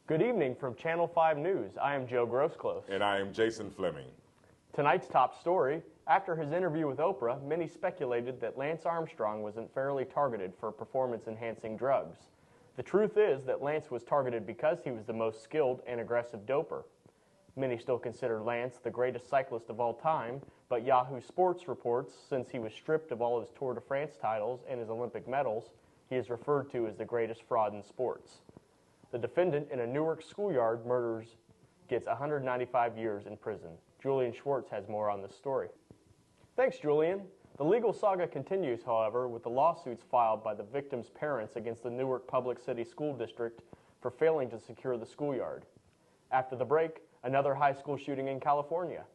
Good evening from Channel 5 News. I am Joe Groseclose. And I am Jason Fleming. Tonight's top story, after his interview with Oprah, many speculated that Lance Armstrong was unfairly targeted for performance-enhancing drugs. The truth is that Lance was targeted because he was the most skilled and aggressive doper. Many still consider Lance the greatest cyclist of all time, but Yahoo Sports reports since he was stripped of all his Tour de France titles and his Olympic medals, he is referred to as the greatest fraud in sports. The defendant in a Newark schoolyard murders gets 195 years in prison. Julian Schwartz has more on this story. Thanks, Julian. The legal saga continues, however, with the lawsuits filed by the victims' parents against the Newark Public City School District for failing to secure the schoolyard. After the break, another high school shooting in California.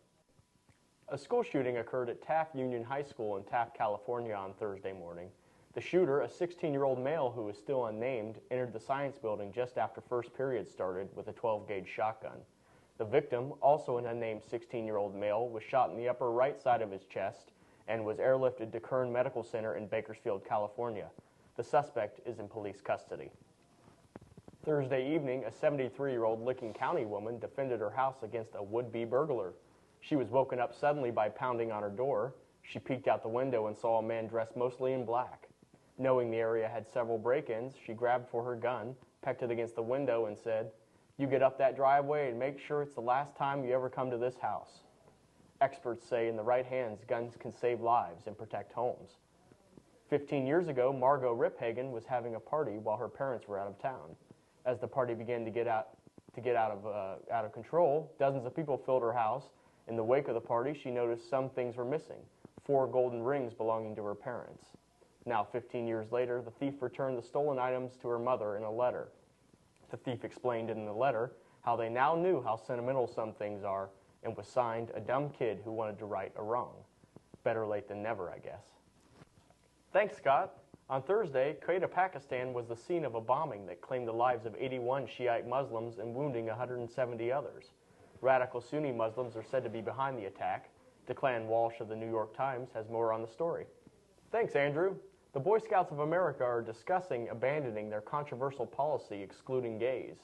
A school shooting occurred at Taft Union High School in Taft, California on Thursday morning. The shooter, a 16-year-old male who is still unnamed, entered the science building just after first period started with a 12-gauge shotgun. The victim, also an unnamed 16-year-old male, was shot in the upper right side of his chest and was airlifted to Kern Medical Center in Bakersfield, California. The suspect is in police custody. Thursday evening, a 73-year-old Licking County woman defended her house against a would-be burglar. She was woken up suddenly by pounding on her door. She peeked out the window and saw a man dressed mostly in black. Knowing the area had several break-ins, she grabbed for her gun, pecked it against the window, and said, "You get up that driveway and make sure it's the last time you ever come to this house." Experts say in the right hands, guns can save lives and protect homes. 15 years ago, Margot Riphagen was having a party while her parents were out of town. As the party began to get out of control, dozens of people filled her house. In the wake of the party, she noticed some things were missing: 4 golden rings belonging to her parents. Now, 15 years later, the thief returned the stolen items to her mother in a letter. The thief explained in the letter how they now knew how sentimental some things are and was signed "a dumb kid who wanted to right a wrong." Better late than never, I guess. Thanks, Scott. On Thursday, Quetta, Pakistan was the scene of a bombing that claimed the lives of 81 Shiite Muslims and wounding 170 others. Radical Sunni Muslims are said to be behind the attack. Declan Walsh of the New York Times has more on the story. Thanks, Andrew. The Boy Scouts of America are discussing abandoning their controversial policy excluding gays.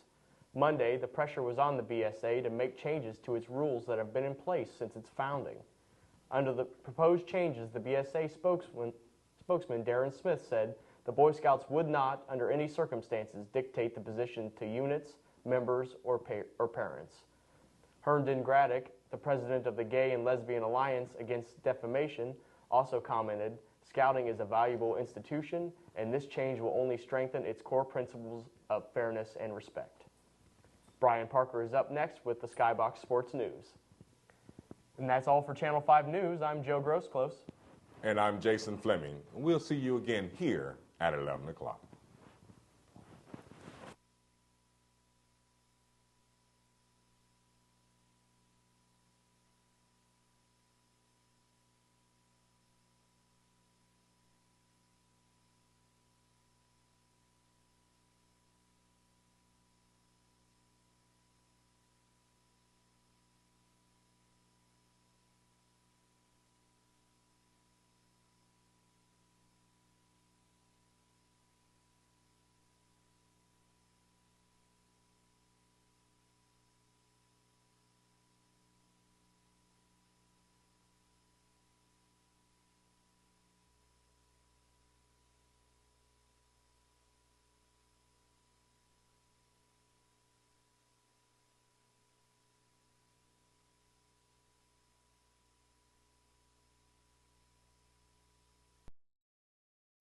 Monday, the pressure was on the BSA to make changes to its rules that have been in place since its founding. Under the proposed changes, the BSA spokesman Darren Smith said the Boy Scouts would not, under any circumstances, dictate the position to units, members, or parents. Herndon Graddick, the president of the Gay and Lesbian Alliance Against Defamation, also commented, "Scouting is a valuable institution, and this change will only strengthen its core principles of fairness and respect." Brian Parker is up next with the Skybox Sports News. And that's all for Channel 5 News. I'm Joe Groseclose. And I'm Jason Fleming. We'll see you again here at 11 o'clock.